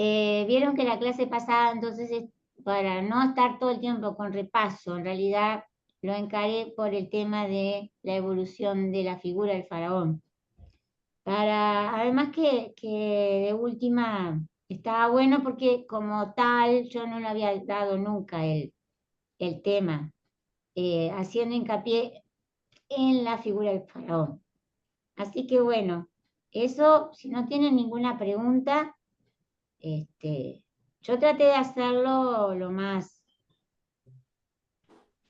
Vieron que la clase pasada, entonces, para no estar todo el tiempo con repaso, en realidad lo encaré por el tema de la evolución de la figura del faraón. Además que de última estaba bueno porque como tal yo no le había dado nunca el tema, haciendo hincapié en la figura del faraón. Así que bueno, eso, si no tienen ninguna pregunta, yo traté de hacerlo lo más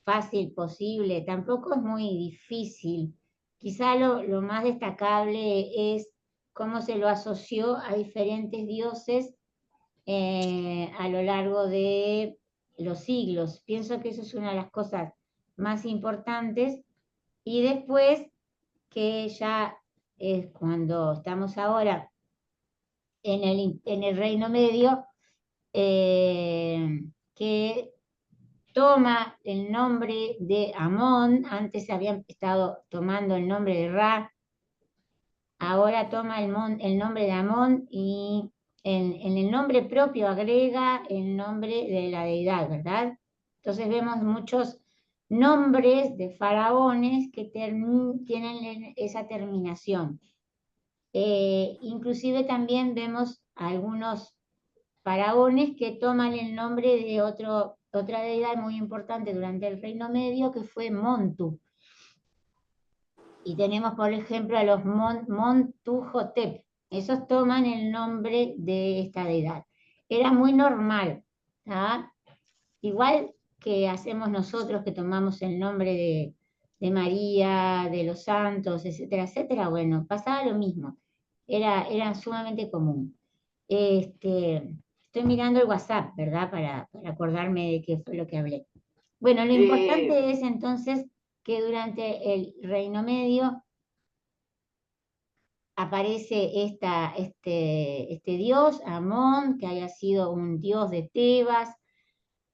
fácil posible, tampoco es muy difícil. Quizá lo más destacable es cómo se lo asoció a diferentes dioses a lo largo de los siglos. Pienso que eso es una de las cosas más importantes. Y después, que ya es cuando estamos ahora en el Reino Medio, que toma el nombre de Amón, antes habían estado tomando el nombre de Ra, ahora toma el nombre de Amón y en el nombre propio agrega el nombre de la deidad, ¿verdad? Entonces vemos muchos nombres de faraones que tienen esa terminación. Inclusive también vemos algunos faraones que toman el nombre de otra deidad muy importante durante el Reino Medio, que fue Montu. Y tenemos, por ejemplo, a los Montuhotep. Esos toman el nombre de esta deidad. Era muy normal, ¿tá? Igual que hacemos nosotros, que tomamos el nombre de María, de los santos, etcétera, etcétera. Bueno, pasaba lo mismo. Era sumamente común. Estoy mirando el WhatsApp, ¿verdad? Para acordarme de qué fue lo que hablé. Bueno, lo importante es entonces que durante el Reino Medio aparece este dios, Amón, que haya sido un dios de Tebas,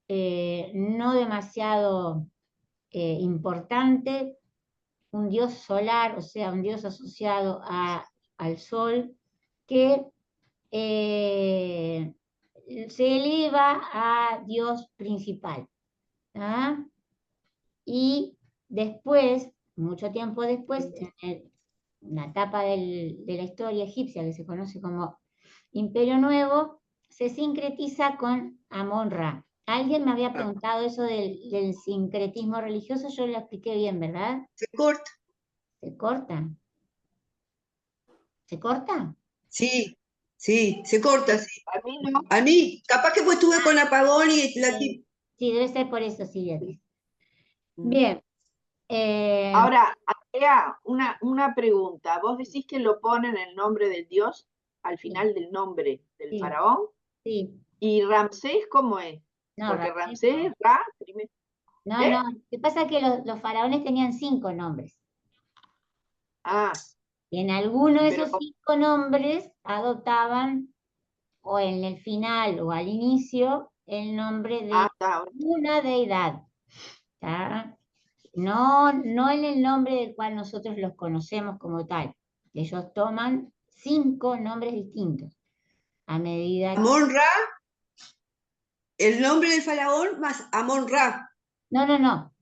no demasiado importante, un dios solar, o sea, un dios asociado al sol, que se eleva a dios principal. ¿Ah? Y después, mucho tiempo después, en una etapa de la historia egipcia que se conoce como Imperio Nuevo, se sincretiza con Amon-Ra. Alguien me había preguntado eso del sincretismo religioso, yo lo expliqué bien, ¿verdad? Se corta. ¿Se corta? ¿Se corta? Sí, sí, se corta, sí. A mí no. A mí, capaz que pues estuve con apagón y Sí, debe ser por eso, Silvia. Bien. Ahora, Andrea, una pregunta. Vos decís que lo ponen el nombre del dios al final del nombre del Sí, faraón. sí. ¿Y Ramsés cómo es? No, Porque Ramsés Ramsés no. es Ra primero. No, no. Lo que pasa es que los faraones tenían 5 nombres. Ah, Y en alguno de pero esos 5 nombres adoptaban, o en el final o al inicio, el nombre de está. una deidad. ¿Tá? No, no en el nombre del cual nosotros los conocemos como tal. Ellos toman 5 nombres distintos a medida que... Amon-Ra, el nombre del faraón más Amon-Ra. No, no, no.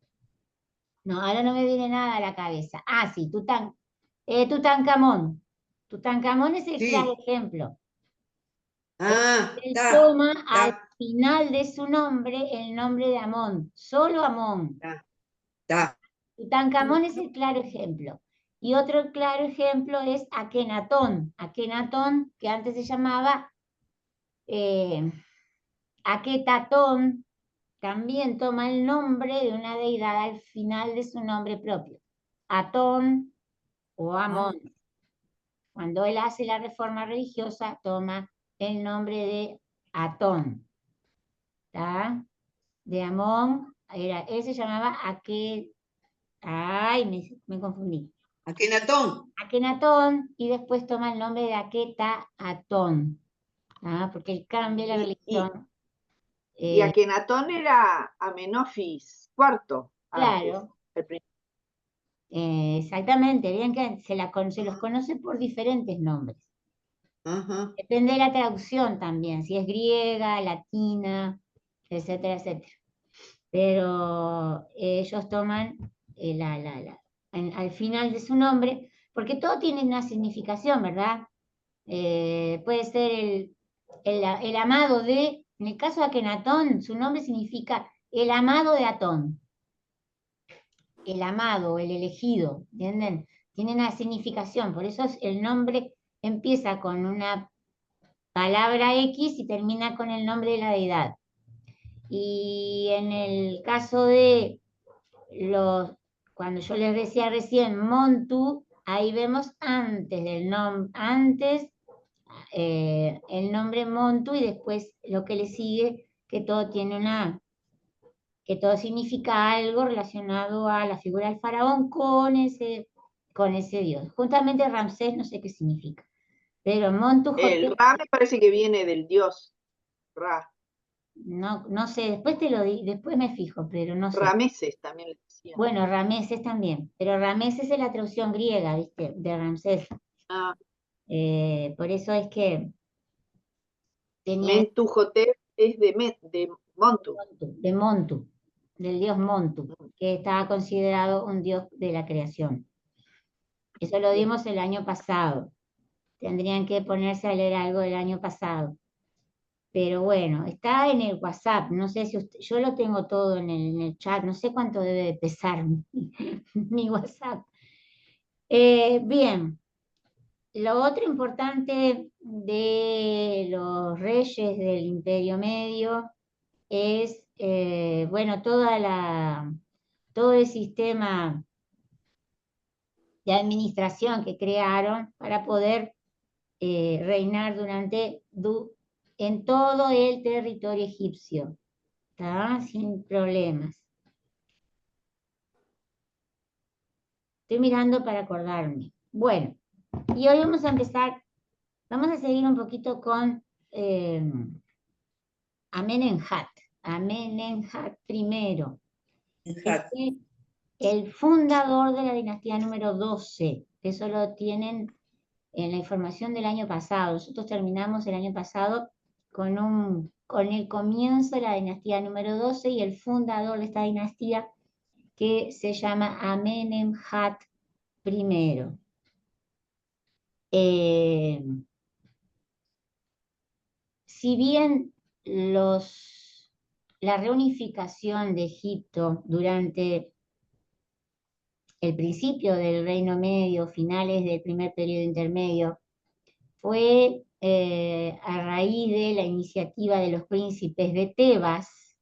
No, ahora no me viene nada a la cabeza. Ah, sí, Tutankamón. Tutankamón es el claro Sí. ejemplo. Ah, Él está, toma al está, final de su nombre el nombre de Amón, solo Amón. está. Tutankamón es el claro ejemplo. Y otro claro ejemplo es Akenatón. Akenatón, que antes se llamaba Aketatón, también toma el nombre de una deidad al final de su nombre propio. Atón o Amón. Cuando él hace la reforma religiosa, toma el nombre de Atón. ¿Está? De Amón, él se llamaba ay, me confundí. Akenatón. Akenatón, y después toma el nombre de Aketa-Atón, porque él cambia la religión. Y Akenatón era Amenofis IV antes. Claro, exactamente, bien que se los conoce por diferentes nombres. Ajá. Depende de la traducción también, si es griega, latina, etcétera, etcétera. Pero ellos toman al final de su nombre, porque todo tiene una significación, ¿verdad? Puede ser el amado de, en el caso de Akenatón, su nombre significa el amado de Atón, el amado, el elegido, ¿entienden? Tiene una significación, por eso el nombre empieza con una palabra X y termina con el nombre de la deidad. Y en el caso de cuando yo les decía recién Montu, ahí vemos antes del nombre, el nombre Montu y después lo que le sigue, que todo que todo significa algo relacionado a la figura del faraón con ese dios. Juntamente Ramsés no sé qué significa, pero Montu El Hotep, Ra me parece que viene del dios Ra. no sé, después me fijo, pero no sé. Rameses también le decían. Bueno, Rameses también, pero Rameses es la traducción griega, ¿viste? De Ramsés. Ah, Por eso es que tenía Mentuhotep es de Montu. de Montu, del dios Montu, que estaba considerado un dios de la creación. Eso lo dimos el año pasado. Tendrían que ponerse a leer algo del año pasado. Pero bueno, está en el WhatsApp. No sé si yo lo tengo todo en el chat. No sé cuánto debe de pesar mi WhatsApp. Bien. Lo otro importante de los reyes del Imperio Medio es, bueno, todo el sistema de administración que crearon para poder reinar en todo el territorio egipcio, ¿tá? Sin problemas. Estoy mirando para acordarme. Bueno, y hoy vamos a empezar, vamos a seguir un poquito con Amenemhat. Amenemhat I. Este, el fundador de la dinastía número 12. Eso lo tienen en la información del año pasado. Nosotros terminamos el año pasado con el comienzo de la dinastía número 12 y el fundador de esta dinastía que se llama Amenemhat I. Si bien la reunificación de Egipto durante el principio del Reino Medio, finales del primer periodo intermedio, fue a raíz de la iniciativa de los príncipes de Tebas.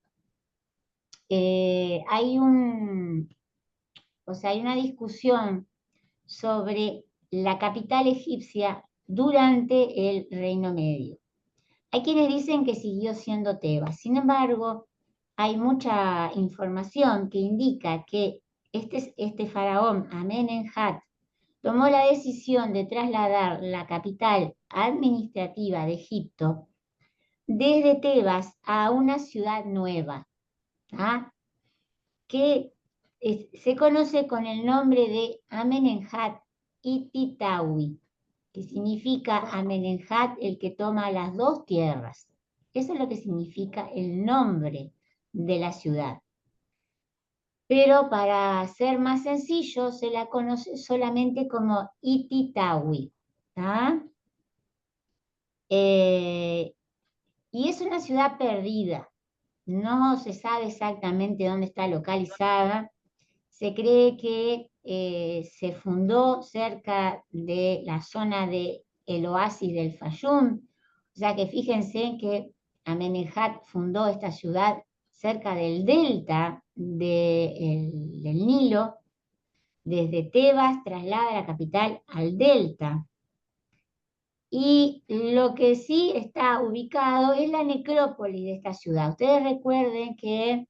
Hay una discusión sobre la capital egipcia durante el Reino Medio. Hay quienes dicen que siguió siendo Tebas. Sin embargo, hay mucha información que indica que este faraón Amenemhat tomó la decisión de trasladar la capital administrativa de Egipto desde Tebas a una ciudad nueva, ¿ah? Que se conoce con el nombre de Amenemhat Ititawi, que significa Amenemhat, el que toma las dos tierras. Eso es lo que significa el nombre de la ciudad. Pero para ser más sencillo, se la conoce solamente como Ititawi. Y es una ciudad perdida. No se sabe exactamente dónde está localizada. Se cree que se fundó cerca de la zona del oasis del Fayum. O sea que fíjense que Amenemhat fundó esta ciudad cerca del delta del Nilo. Desde Tebas traslada la capital al delta. Y lo que sí está ubicado es la necrópolis de esta ciudad. Ustedes recuerden que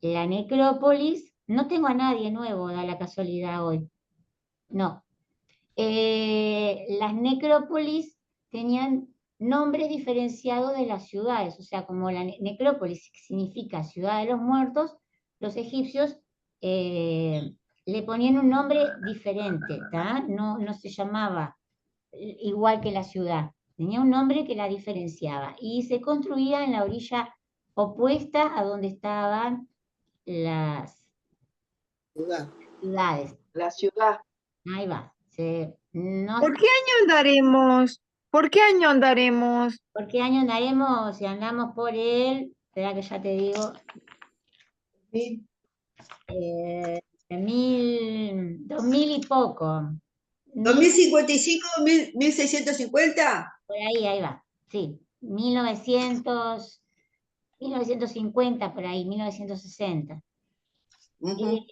la necrópolis, no tengo a nadie nuevo, da la casualidad hoy, no. Las necrópolis tenían nombres diferenciados de las ciudades, o sea, como la necrópolis significa ciudad de los muertos, los egipcios le ponían un nombre diferente, no se llamaba igual que la ciudad. Tenía un nombre que la diferenciaba y se construía en la orilla opuesta a donde estaban las ciudades. La ciudad. Ahí va. No, ¿Por qué año andaremos? ¿Por qué año andaremos? ¿por qué año andaremos? Si andamos por espera que ya te digo, de 2000 y poco. 2055, 1650. Por ahí va. Sí, 1950 por ahí, 1960. Ujú.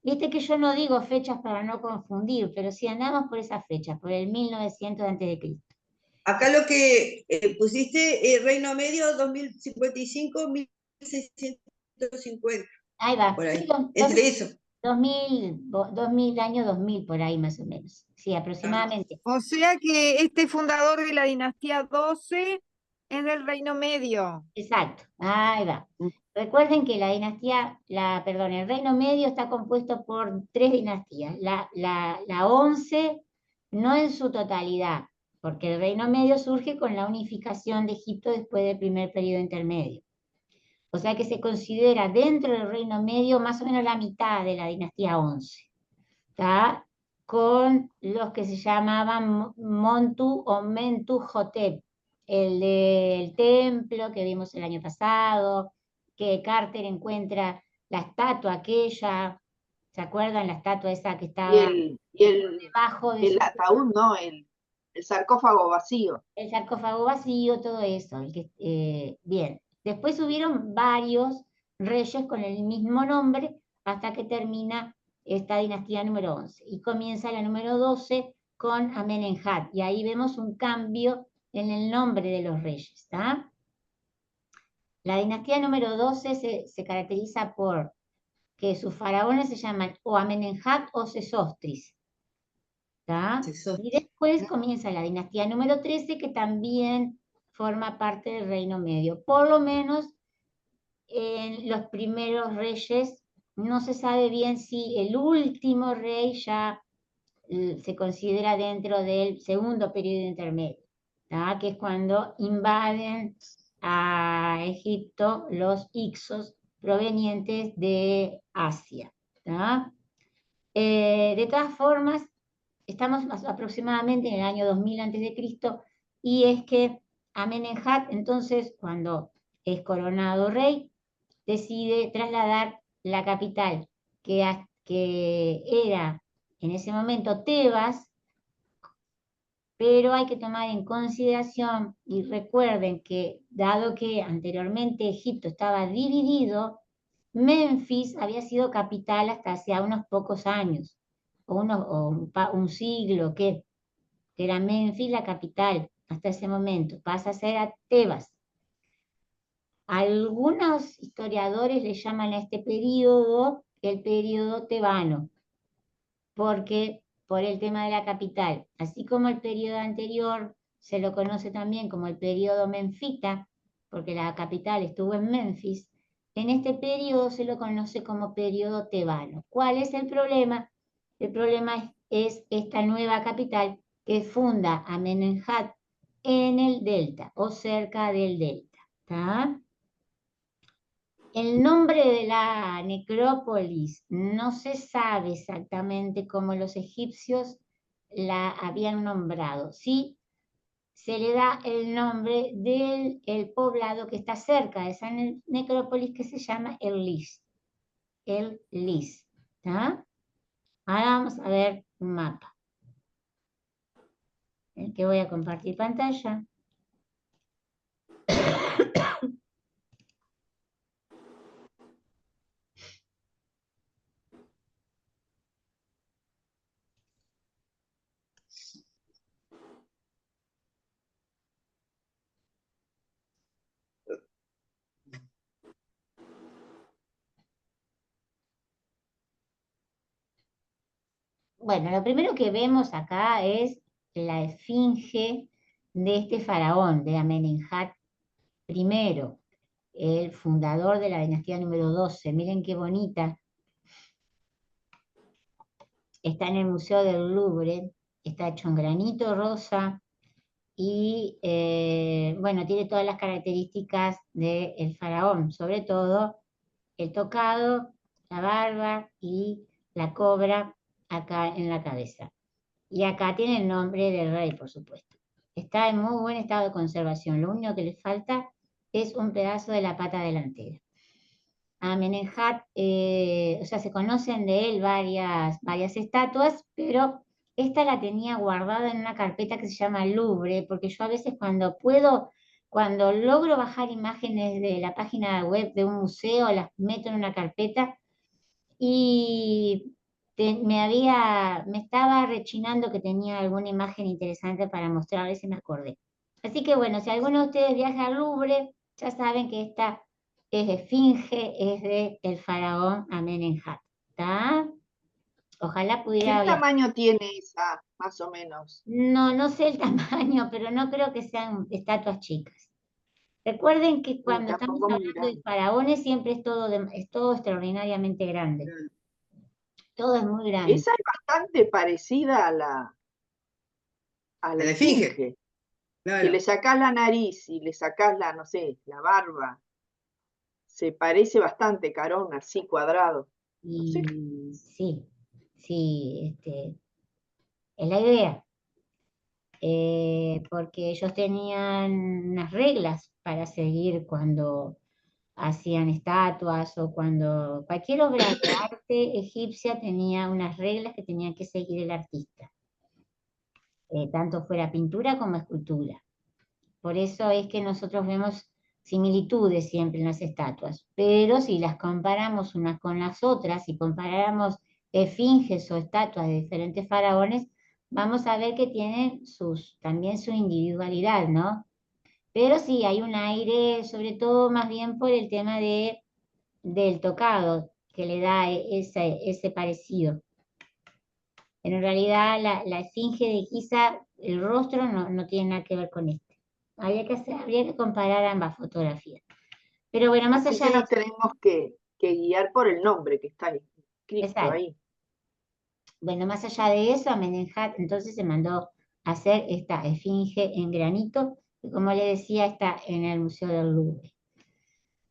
Viste que yo no digo fechas para no confundir, pero si andamos por esas fechas, por el 1900 antes de Cristo. Acá lo que pusiste, Reino Medio 2055, 1650. Ahí va. Por Sí, ahí. Entre eso. 2000, año 2000 por ahí más o menos. Sí, aproximadamente. O sea que este fundador de la dinastía 12 es del Reino Medio. Exacto. Ahí va. Recuerden que el Reino Medio está compuesto por 3 dinastías. La 11 no en su totalidad, porque el Reino Medio surge con la unificación de Egipto después del primer periodo intermedio. O sea que se considera dentro del Reino Medio más o menos la mitad de la dinastía 11. ¿Está? Con los que se llamaban Montu o Mentuhotep, el del templo que vimos el año pasado, que Carter encuentra la estatua aquella, ¿se acuerdan? La estatua esa que estaba debajo de el ataúd, no, el sarcófago vacío. el sarcófago vacío, todo eso. Bien, después hubieron varios reyes con el mismo nombre hasta que termina esta dinastía número 11 y comienza la número 12 con Amenemhat, y ahí vemos un cambio en el nombre de los reyes. ¿Está? La dinastía número 12 se caracteriza por que sus faraones se llaman o Amenemhat o Sesostris. ¿Está? Y después comienza la dinastía número 13, que también forma parte del Reino Medio. Por lo menos en los primeros reyes no se sabe bien si el último rey ya se considera dentro del segundo periodo intermedio, ¿tá? Que es cuando invaden a Egipto los Hicsos provenientes de Asia. ¿Tá? De todas formas, estamos aproximadamente en el año 2000 a.C., y es que Amenemhat, entonces, cuando es coronado rey, decide trasladar la capital, que era en ese momento Tebas, pero hay que tomar en consideración, y recuerden que dado que anteriormente Egipto estaba dividido, Memphis había sido capital hasta hace unos pocos años, un siglo, que era Memphis la capital hasta ese momento, pasa a ser a Tebas. Algunos historiadores le llaman a este periodo el periodo tebano, porque por el tema de la capital, así como el periodo anterior se lo conoce también como el periodo menfita, porque la capital estuvo en Memphis, en este periodo se lo conoce como periodo tebano. ¿Cuál es el problema? El problema es esta nueva capital que funda Amenemhat en el delta o cerca del delta. ¿Está? El nombre de la necrópolis no se sabe exactamente cómo los egipcios la habían nombrado. Sí, se le da el nombre del poblado que está cerca de esa necrópolis, que se llama El Lis. El Lis. ¿Tá? Ahora vamos a ver un mapa. El que voy a compartir pantalla. Bueno, lo primero que vemos acá es la esfinge de este faraón, de Amenemhat I, el fundador de la dinastía número 12. Miren qué bonita. Está en el Museo del Louvre, está hecho en granito rosa, y bueno, tiene todas las características del faraón, sobre todo el tocado, la barba y la cobra acá en la cabeza. Y acá tiene el nombre del rey, por supuesto. Está en muy buen estado de conservación. Lo único que le falta es un pedazo de la pata delantera. Amenemhat, o sea, se conocen de él varias estatuas, pero esta la tenía guardada en una carpeta que se llama Louvre, porque yo a veces cuando logro bajar imágenes de la página web de un museo, las meto en una carpeta y me estaba rechinando que tenía alguna imagen interesante para mostrarles y me acordé. Así que bueno, si alguno de ustedes viaja al Louvre, ya saben que esta esfinge es de el faraón Amenemhat, ¿está? Ojalá ¿Qué pudiera viajar. tamaño tiene esa, más o menos? No sé el tamaño, pero no creo que sean estatuas chicas. Recuerden que Ni cuando estamos tampoco muy hablando de grande. faraones siempre es todo extraordinariamente grande. Todo es muy grande. Esa es bastante parecida a la La esfinge, esfinge. Que claro. le sacás la nariz y le sacás la, no sé, la barba. Se parece bastante, Carón, así cuadrado. No sé. Y sí, es la idea. Porque ellos tenían unas reglas para seguir cuando hacían estatuas o cuando cualquier obra de arte egipcia tenía unas reglas que tenía que seguir el artista, tanto fuera pintura como escultura. Por eso es que nosotros vemos similitudes siempre en las estatuas, pero si las comparamos unas con las otras, si comparáramos esfinges o estatuas de diferentes faraones, vamos a ver que tienen también su individualidad, ¿no? Pero sí, hay un aire, sobre todo más bien por el tema del tocado, que le da ese parecido. En realidad, la esfinge de Giza, el rostro no tiene nada que ver con este. Habría que comparar ambas fotografías. Pero bueno, más Así allá que de nos eso, tenemos que guiar por el nombre que está escrito exacto. ahí. Bueno, más allá de eso, Amenemhat entonces se mandó a hacer esta esfinge en granito, que como le decía, está en el Museo del Louvre.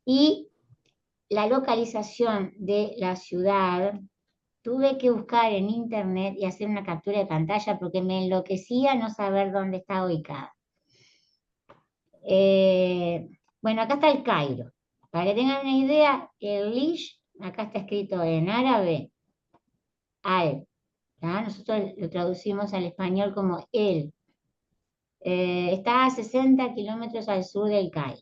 Y la localización de la ciudad, tuve que buscar en internet y hacer una captura de pantalla porque me enloquecía no saber dónde está ubicada. Bueno, acá está el Cairo. Para que tengan una idea, el Lish, acá está escrito en árabe, al. ¿tá? Nosotros lo traducimos al español como el. Está a 60 kilómetros al sur del Cairo,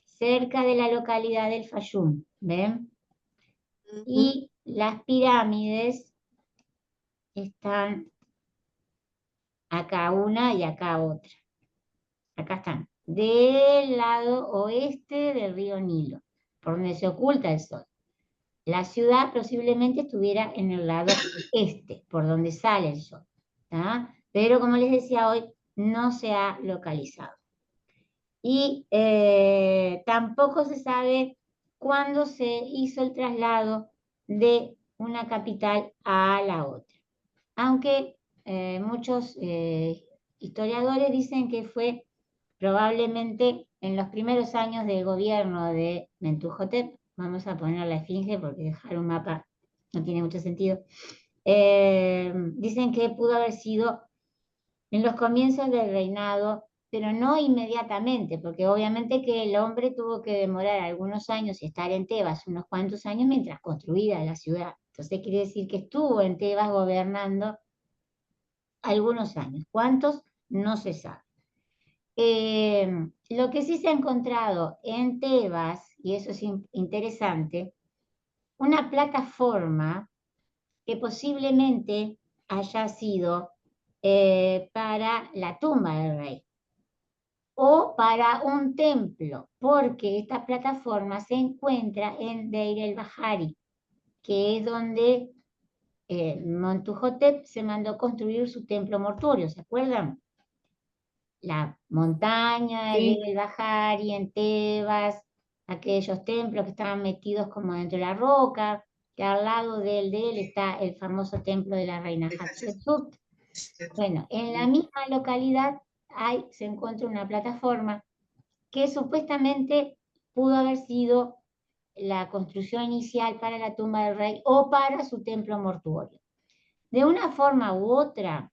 cerca de la localidad del Fayum, ¿ven? Y las pirámides están acá una y acá otra. Acá están, del lado oeste del río Nilo, por donde se oculta el sol. La ciudad posiblemente estuviera en el lado este, por donde sale el sol. ¿tá? Pero como les decía hoy, no se ha localizado. Y tampoco se sabe cuándo se hizo el traslado de una capital a la otra. Aunque muchos historiadores dicen que fue probablemente en los primeros años del gobierno de Mentuhotep, vamos a poner la esfinge porque dejar un mapa no tiene mucho sentido, dicen que pudo haber sido en los comienzos del reinado, pero no inmediatamente, porque obviamente que el hombre tuvo que demorar algunos años y estar en Tebas unos cuantos años mientras construía la ciudad. Entonces quiere decir que estuvo en Tebas gobernando algunos años. ¿Cuántos? No se sabe. Lo que sí se ha encontrado en Tebas, y eso es interesante, una plataforma que posiblemente haya sido para la tumba del rey o para un templo, porque esta plataforma se encuentra en Deir el-Bahari, que es donde Montuhotep se mandó construir su templo mortuorio, ¿se acuerdan? La montaña Sí. del Bahari en Tebas, aquellos templos que estaban metidos como dentro de la roca, que al lado de él está el famoso templo de la reina Hatshepsut. Bueno, en la misma localidad se encuentra una plataforma que supuestamente pudo haber sido la construcción inicial para la tumba del rey o para su templo mortuorio. De una forma u otra,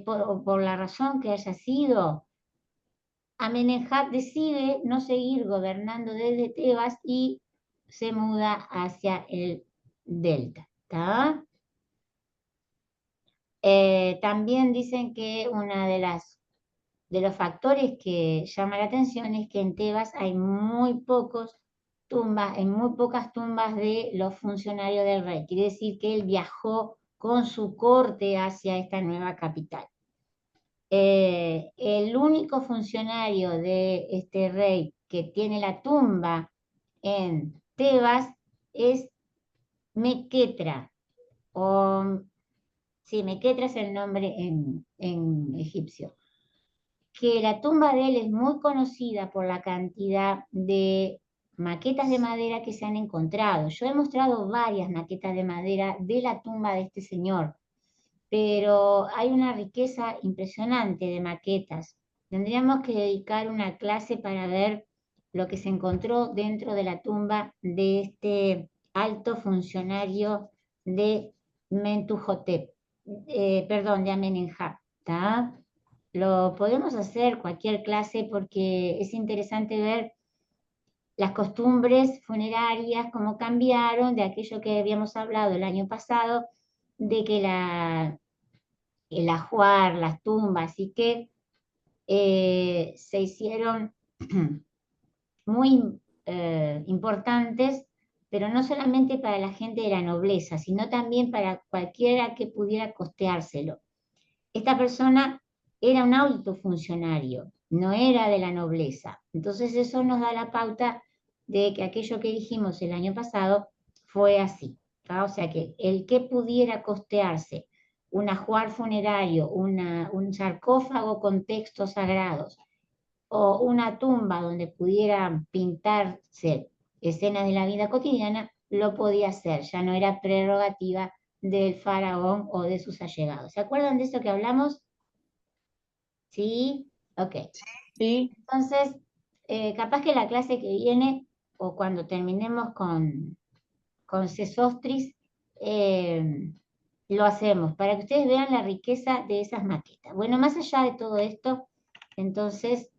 por la razón que haya sido, Amenemhat decide no seguir gobernando desde Tebas y se muda hacia el delta. ¿Tá? También dicen que uno de los factores que llama la atención es que en Tebas hay muy pocas tumbas de los funcionarios del rey. Quiere decir que él viajó con su corte hacia esta nueva capital. El único funcionario de este rey que tiene la tumba en Tebas es Mequetra, Mequetra es el nombre en egipcio, que la tumba de él es muy conocida por la cantidad de maquetas de madera que se han encontrado. Yo he mostrado varias maquetas de madera de la tumba de este señor, pero hay una riqueza impresionante de maquetas. Tendríamos que dedicar una clase para ver lo que se encontró dentro de la tumba de este alto funcionario de Mentuhotep, de Amenemhat, ¿tá? Lo podemos hacer cualquier clase porque es interesante ver las costumbres funerarias, cómo cambiaron de aquello que habíamos hablado el año pasado, de que el ajuar, las tumbas, y que se hicieron muy importantes, pero no solamente para la gente de la nobleza, sino también para cualquiera que pudiera costeárselo. Esta persona era un alto funcionario, no era de la nobleza. Entonces eso nos da la pauta de que aquello que dijimos el año pasado fue así. ¿tá? O sea que el que pudiera costearse un ajuar funerario, un sarcófago con textos sagrados, o una tumba donde pudieran pintarse escenas de la vida cotidiana, lo podía hacer, ya no era prerrogativa del faraón o de sus allegados. ¿Se acuerdan de eso que hablamos? ¿Sí? Ok. Sí. Entonces, capaz que la clase que viene, o cuando terminemos con Sesostris, lo hacemos, para que ustedes vean la riqueza de esas maquetas. Bueno, más allá de todo esto, entonces,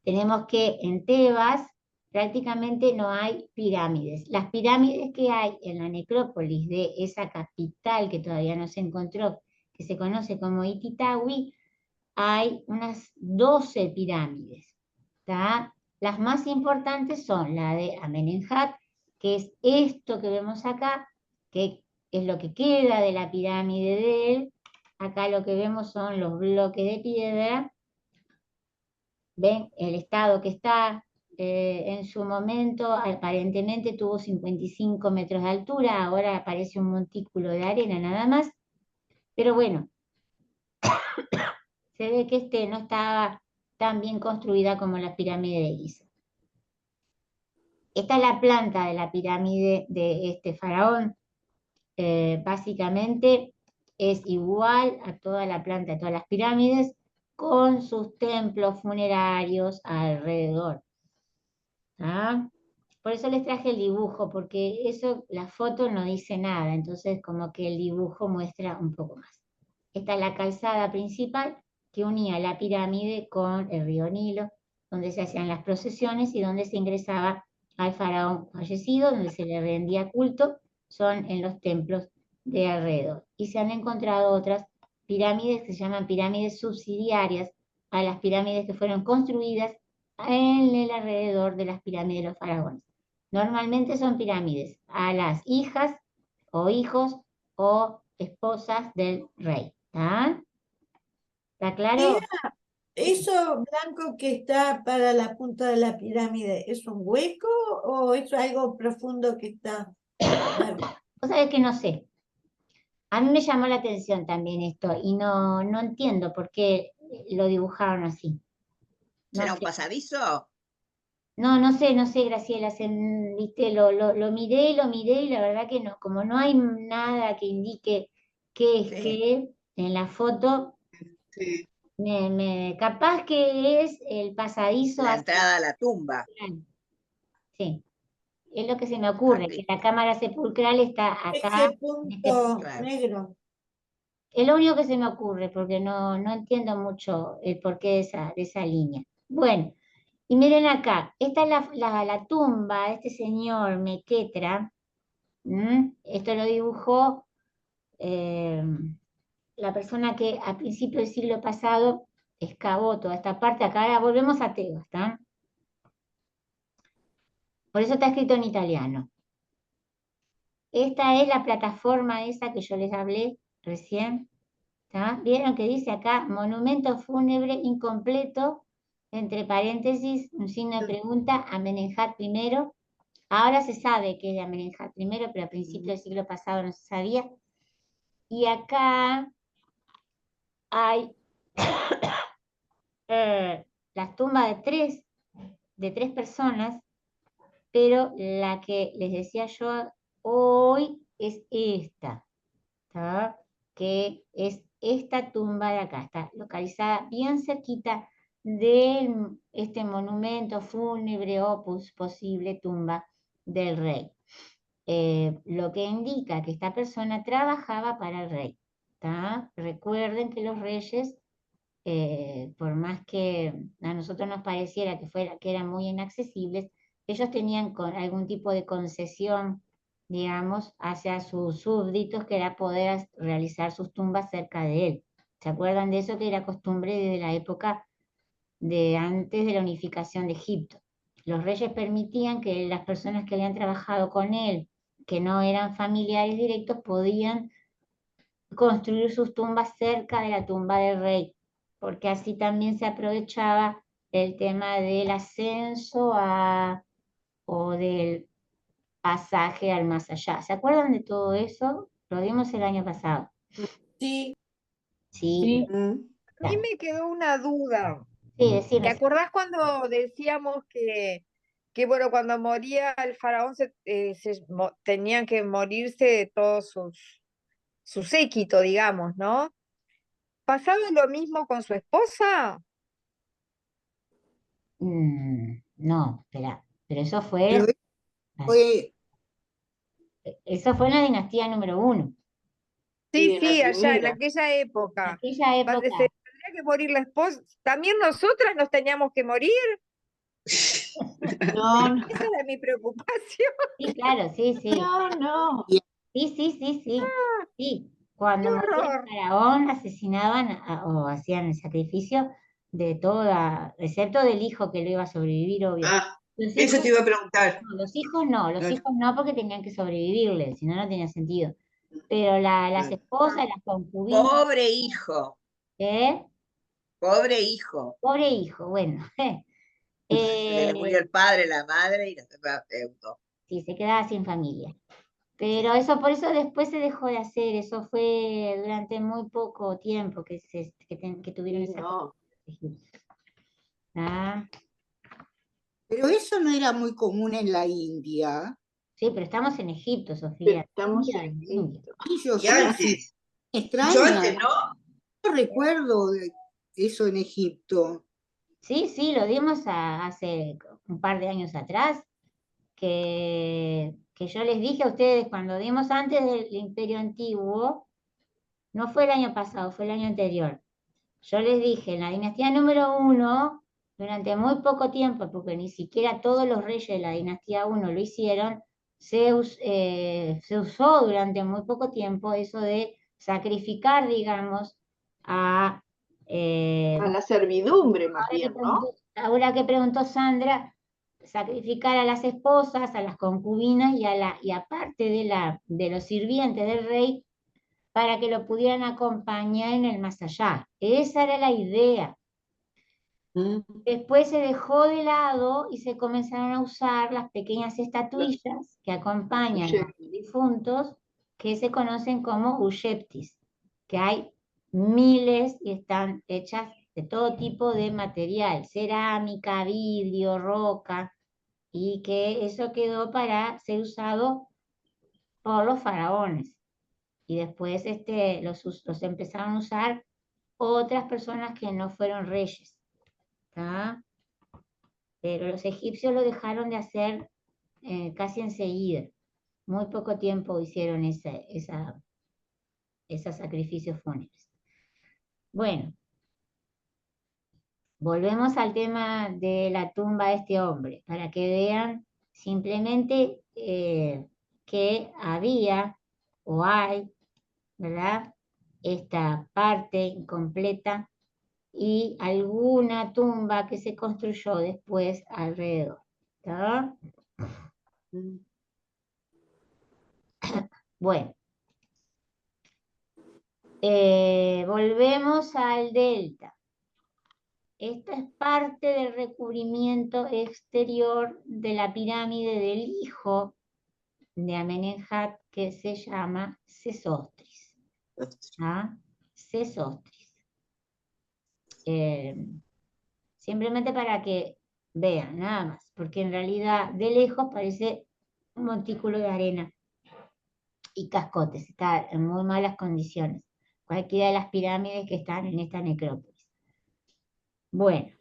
tenemos que en Tebas prácticamente no hay pirámides. Las pirámides que hay en la necrópolis de esa capital que todavía no se encontró, que se conoce como Ititawi, hay unas 12 pirámides. ¿tá? Las más importantes son la de Amenemhat, que es esto que vemos acá, que es lo que queda de la pirámide de él. Acá lo que vemos son los bloques de piedra. ¿Ven? El estado que está en su momento, aparentemente tuvo 55 metros de altura, ahora aparece un montículo de arena nada más. Pero bueno, se ve que no estaba tan bien construida como la pirámide de Giza. Esta es la planta de la pirámide de este faraón. Básicamente es igual a toda la planta de todas las pirámides, con sus templos funerarios alrededor. ¿Ah? Por eso les traje el dibujo, porque eso, la foto no dice nada, entonces como que el dibujo muestra un poco más. Esta es la calzada principal que unía la pirámide con el río Nilo, donde se hacían las procesiones y donde se ingresaba al faraón fallecido, donde se le rendía culto, son en los templos de alrededor. Y se han encontrado otras pirámides que se llaman pirámides subsidiarias a las pirámides que fueron construidas en el alrededor de las pirámides de los faraones. Normalmente son pirámides a las hijas o hijos o esposas del rey. ¿Está claro? ¿Eso blanco que está para la punta de la pirámide es un hueco o es algo profundo que está? Vos sabés que no sé. A mí me llamó la atención también esto y no entiendo por qué lo dibujaron así. No ¿Será un sé. pasadizo? No sé, Graciela, viste, lo miré y la verdad que no, como no hay nada que indique qué es Sí. qué en la foto, Sí. Capaz que es el pasadizo La hacia entrada a la tumba. sí, es lo que se me Ah, ocurre, que bien. la cámara sepulcral está acá, Ese en este punto Claro. negro. es lo único que se me ocurre, porque no entiendo mucho el porqué de esa línea. Bueno, y miren acá, esta es la tumba de este señor Mequetra. Esto lo dibujó la persona que a principios del siglo pasado excavó toda esta parte. Acá ahora volvemos a Tebas, ¿está? Por eso está escrito en italiano. Esta es la plataforma esa que yo les hablé recién. ¿Tá? ¿Vieron que dice acá monumento fúnebre incompleto? Entre paréntesis, un signo de pregunta, Amenemhat I. Ahora se sabe que es de Amenemhat I, pero a principios del siglo pasado no se sabía. Y acá hay las tumbas de tres personas, pero la que les decía yo hoy es esta, ¿tá? Que es esta tumba de acá, está localizada bien cerquita de este monumento fúnebre o posible tumba del rey. Lo que indica que esta persona trabajaba para el rey, ¿tá? Recuerden que los reyes, por más que a nosotros nos pareciera que eran muy inaccesibles, ellos tenían algún tipo de concesión, digamos, hacia sus súbditos, que era poder realizar sus tumbas cerca de él. ¿Se acuerdan de eso? Que era costumbre desde la época de antes de la unificación de Egipto. Los reyes permitían que las personas que habían trabajado con él, que no eran familiares directos, podían construir sus tumbas cerca de la tumba del rey, porque así también se aprovechaba el tema del ascenso o del pasaje al más allá. ¿Se acuerdan de todo eso? Lo vimos el año pasado. Sí, Sí, A mí me quedó una duda. sí, decime. ¿Te acordás cuando decíamos que bueno, cuando moría el faraón tenían que morirse de todos su séquito, digamos, ¿no? ¿Pasaba lo mismo con su esposa? No, espera, pero Pero fue, eso fue en la dinastía número 1. Sí, Sí, en la sí, allá, en primera. aquella En época. aquella época, Se tendría que morir la esposa. ¿También nosotras nos teníamos que morir? No, no, Esa era mi preocupación. sí, claro, sí, sí. no. Sí, sí, sí, sí. Sí, cuando ¡Qué moría el horror! faraón asesinaban o hacían el sacrificio de toda, excepto del hijo que lo iba a sobrevivir, obvio. Ah, Los eso hijos te iba a preguntar. no, los Claro, hijos no porque tenían que sobrevivirle, si no, no tenía sentido. Pero las claro. esposas, las concubinas, Pobre hijo, ¿eh? pobre hijo. Pobre hijo, bueno. Se le murió Eh, el padre, la madre y no se va feudo. sí, se quedaba sin familia. Pero eso, por eso después se dejó de hacer, eso fue durante muy poco tiempo que tuvieron Sí, esa no. costumbre. Ah, pero eso no era muy común en la India. sí, pero estamos en Egipto, Pero Sofía. estamos India, en India. Egipto. Y yo Y sé, antes, mucho antes, extraña, ¿no? no recuerdo de eso en Egipto. Sí, sí, lo dimos hace un par de años atrás, que yo les dije a ustedes cuando dimos antes del Imperio Antiguo, no fue el año pasado, fue el año anterior. Yo les dije, en la dinastía número 1, durante muy poco tiempo, porque ni siquiera todos los reyes de la dinastía 1 lo hicieron, se usó durante muy poco tiempo eso de sacrificar, digamos, a... A la servidumbre, más ahora que bien, ¿no? ahora que preguntó Sandra, sacrificar a las esposas, a las concubinas y aparte de los sirvientes del rey, para que lo pudieran acompañar en el más allá. Esa era la idea. Después se dejó de lado y se comenzaron a usar las pequeñas estatuillas que acompañan a los difuntos, que se conocen como usheptis, que hay miles y están hechas de todo tipo de material, cerámica, vidrio, roca, y que eso quedó para ser usado por los faraones. Y después los empezaron a usar otras personas que no fueron reyes. ¿Tá? Pero los egipcios lo dejaron de hacer casi enseguida. Muy poco tiempo hicieron esos sacrificios fúnebres. Bueno, volvemos al tema de la tumba de este hombre, para que vean simplemente que había o hay, ¿verdad? Esta parte incompleta y alguna tumba que se construyó después alrededor. ¿Está? Bueno, volvemos al delta. Esta es parte del recubrimiento exterior de la pirámide del hijo de Amenemhat, que se llama Sesostris. ¿Ah? Sesostris. Simplemente para que vean, nada más, porque en realidad de lejos parece un montículo de arena y cascotes, está en muy malas condiciones, cualquiera de las pirámides que están en esta necrópolis. Bueno,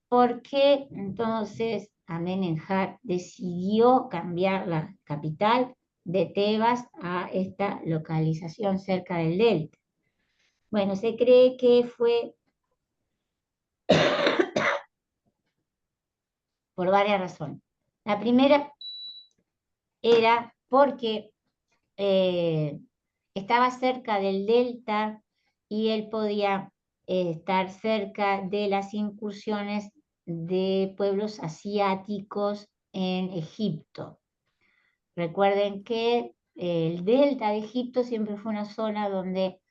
¿por qué entonces Amenemhat decidió cambiar la capital de Tebas a esta localización cerca del delta? Bueno, se cree que fue por varias razones. La primera era porque estaba cerca del delta y él podía estar cerca de las incursiones de pueblos asiáticos en Egipto. Recuerden que el delta de Egipto siempre fue una zona donde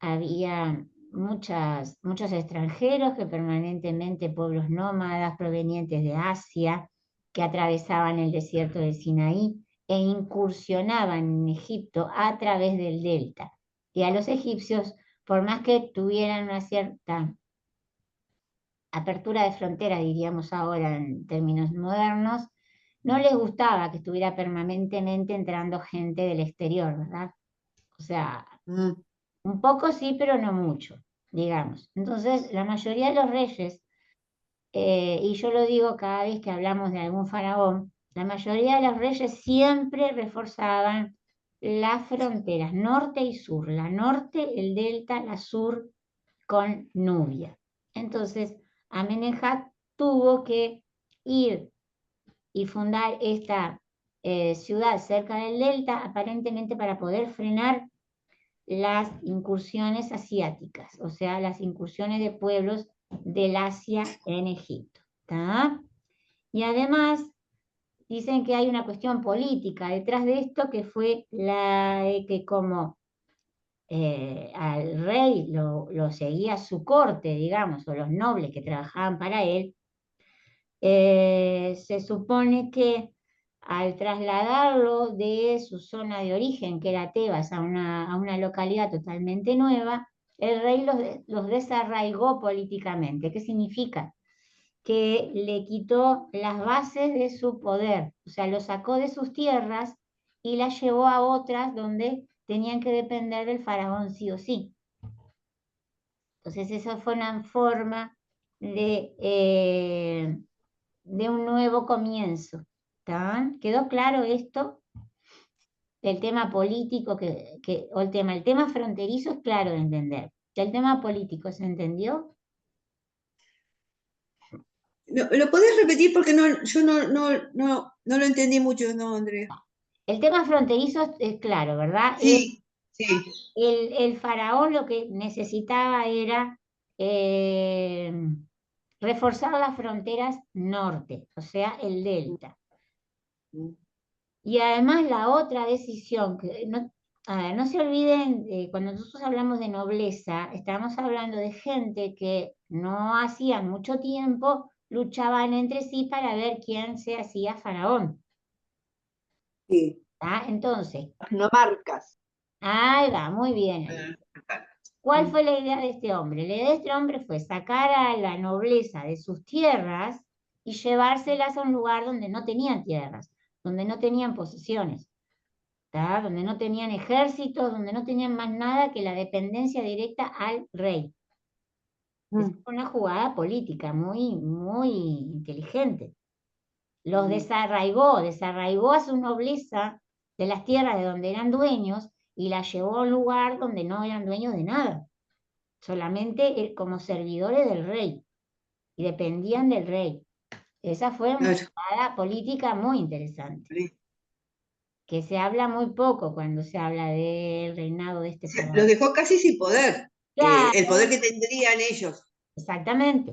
había muchos extranjeros, que permanentemente pueblos nómadas provenientes de Asia, que atravesaban el desierto del Sinaí e incursionaban en Egipto a través del delta. Y a los egipcios, por más que tuvieran una cierta apertura de frontera, diríamos ahora en términos modernos, no les gustaba que estuviera permanentemente entrando gente del exterior, ¿verdad? O sea, un poco sí, pero no mucho, digamos. Entonces, la mayoría de los reyes, y yo lo digo cada vez que hablamos de algún faraón, la mayoría de los reyes siempre reforzaban las fronteras norte y sur. La norte, el delta, la sur con Nubia. Entonces, Amenemhat tuvo que ir y fundar esta ciudad cerca del delta, aparentemente para poder frenar las incursiones asiáticas, o sea, las incursiones de pueblos del Asia en Egipto. ¿Tá? Y además dicen que hay una cuestión política detrás de esto, que fue la de que como al rey lo seguía su corte, digamos, o los nobles que trabajaban para él, se supone que al trasladarlo de su zona de origen, que era Tebas, a una localidad totalmente nueva, el rey los desarraigó políticamente. ¿Qué significa? Que le quitó las bases de su poder, o sea, lo sacó de sus tierras y las llevó a otras donde tenían que depender del faraón sí o sí. Entonces, esa fue una forma de un nuevo comienzo. ¿Tá? ¿Quedó claro esto? El tema político o el tema fronterizo es claro de entender. ¿El tema político se entendió? ¿Lo podés repetir? Porque yo no lo entendí mucho, ¿no, Andrea? El tema fronterizo es claro, ¿verdad? Sí, sí. El faraón lo que necesitaba era reforzar las fronteras norte, o sea, el delta. Y además la otra decisión, que no se olviden, cuando nosotros hablamos de nobleza, estamos hablando de gente que no hacían mucho tiempo, luchaban entre sí para ver quién se hacía faraón. Sí. ¿Tá? Entonces, No marcas. ahí va, muy bien. ¿Cuál fue la idea de este hombre? La idea de este hombre fue sacar a la nobleza de sus tierras y llevárselas a un lugar donde no tenían tierras, donde no tenían posesiones. ¿tá? Donde no tenían ejércitos, donde no tenían más nada que la dependencia directa al rey. Esa fue una jugada política muy, muy inteligente. Los desarraigó a su nobleza de las tierras de donde eran dueños y la llevó a un lugar donde no eran dueños de nada, solamente como servidores del rey y dependían del rey. Esa fue una Claro. jugada política muy interesante, Sí. que se habla muy poco cuando se habla del reinado de este Los faraón. dejó casi sin poder. Claro, El poder que tendrían ellos. exactamente,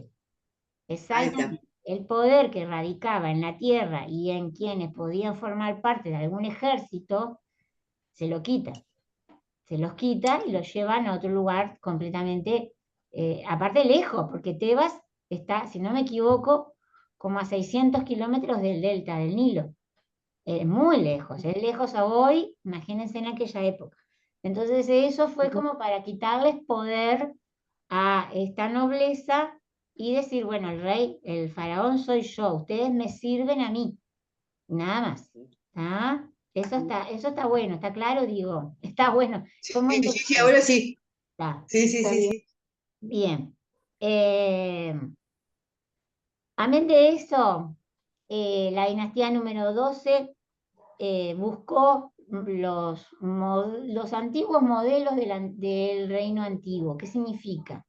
Ahí está. exactamente. El poder que radicaba en la tierra y en quienes podían formar parte de algún ejército, se lo quita. Se los quita y los llevan a otro lugar completamente, aparte lejos, porque Tebas está, si no me equivoco, como a 600 kilómetros del delta del Nilo. Muy lejos, es lejos a hoy, imagínense en aquella época. Entonces eso fue como para quitarles poder a esta nobleza y decir, bueno, el rey, el faraón soy yo, ustedes me sirven a mí, nada más. ¿Ah? Eso está bueno, está claro, digo, está bueno. Fue muy Sí, ahora sí. Está Sí. bien. Amén de eso, la dinastía número 12 buscó los antiguos modelos del reino antiguo. ¿Qué significa?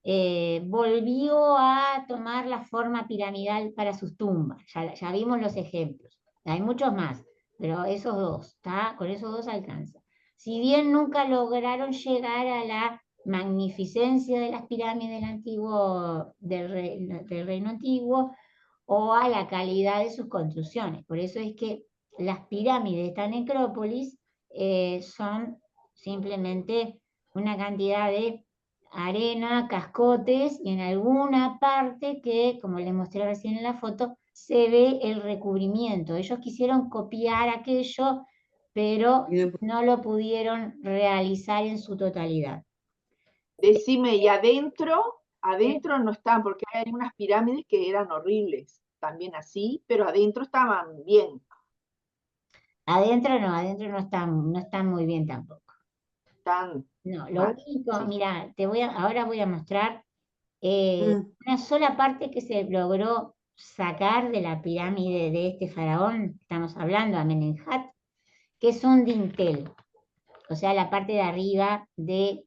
Volvió a tomar la forma piramidal para sus tumbas. Ya vimos los ejemplos. Hay muchos más, pero esos dos, ¿está? Con esos dos alcanza. Si bien nunca lograron llegar a la magnificencia de las pirámides del reino antiguo o a la calidad de sus construcciones. Por eso es que las pirámides de esta necrópolis son simplemente una cantidad de arena, cascotes, y en alguna parte que, como les mostré recién en la foto, se ve el recubrimiento. Ellos quisieron copiar aquello, pero no lo pudieron realizar en su totalidad. Decime, y adentro no están, porque hay unas pirámides que eran horribles, también así, pero adentro estaban bien. Adentro no están muy bien tampoco. Están No, lo mal. único, Sí. mira, ahora voy a mostrar una sola parte que se logró sacar de la pirámide de este faraón, estamos hablando, Amenemhat, que es un dintel, o sea, la parte de arriba de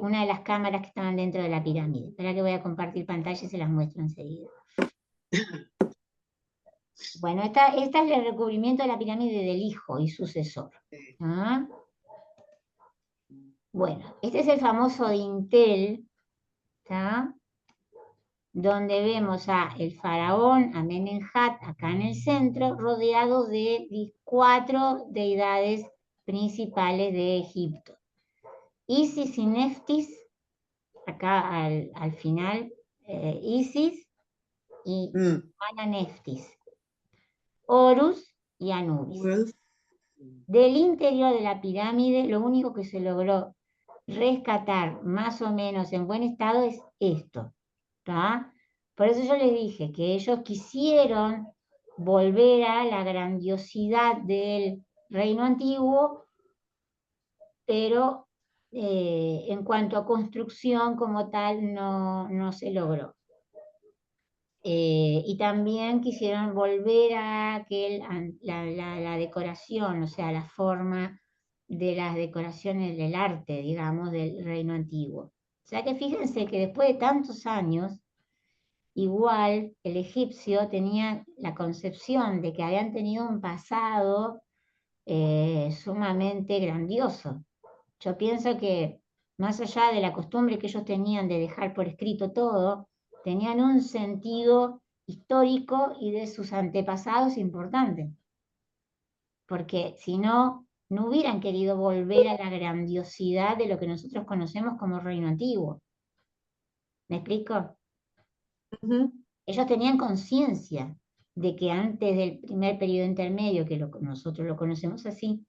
una de las cámaras que estaban dentro de la pirámide. Espera que voy a compartir pantalla y se las muestro enseguida. Bueno, esta es el recubrimiento de la pirámide del hijo y sucesor. ¿Ah? Bueno, este es el famoso dintel, ¿está? Donde vemos a el faraón Amenemhat acá en el centro, rodeado de 4 deidades principales de Egipto. Isis y Neftis, acá al final, Isis y Neftis, Horus y Anubis. Del interior de la pirámide, lo único que se logró rescatar más o menos en buen estado es esto, ¿tá? Por eso yo les dije que ellos quisieron volver a la grandiosidad del reino antiguo, pero en cuanto a construcción como tal no se logró. Y también quisieron volver a la decoración, o sea, la forma de las decoraciones del arte, digamos, del reino antiguo. O sea que fíjense que después de tantos años, igual el egipcio tenía la concepción de que habían tenido un pasado sumamente grandioso. Yo pienso que más allá de la costumbre que ellos tenían de dejar por escrito todo, tenían un sentido histórico y de sus antepasados importante. Porque si no, no hubieran querido volver a la grandiosidad de lo que nosotros conocemos como reino antiguo. ¿Me explico? Ellos tenían conciencia de que antes del primer periodo intermedio, que nosotros lo conocemos así,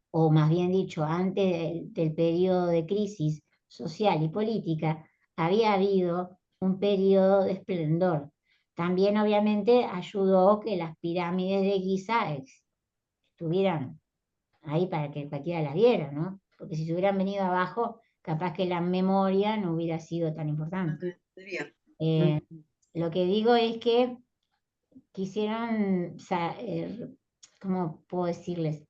o más bien dicho, antes del periodo de crisis social y política, había habido un periodo de esplendor. También obviamente ayudó que las pirámides de Giza estuvieran ahí para que cualquiera las viera, ¿no? Porque si se hubieran venido abajo, capaz que la memoria no hubiera sido tan importante. Lo que digo es que quisieron, ¿cómo puedo decirles?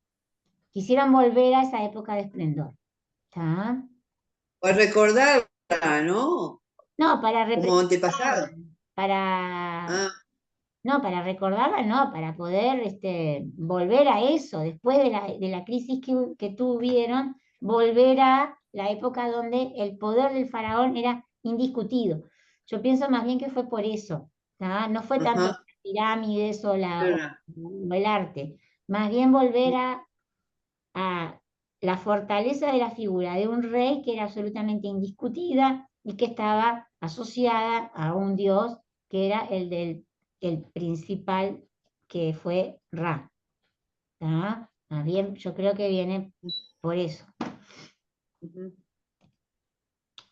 Quisieran volver a esa época de esplendor. ¿Está? Para recordarla, ¿no? No, para Como antepasado. para no, para recordarla, no, para poder volver a eso, después de la crisis que tuvieron, volver a la época donde el poder del faraón era indiscutido. Yo pienso más bien que fue por eso, ¿tá? No fue tanto las pirámides o el arte, más bien volver a la fortaleza de la figura de un rey que era absolutamente indiscutida y que estaba asociada a un dios que era el principal, que fue Ra. ¿Tá? Más bien, yo creo que viene por eso.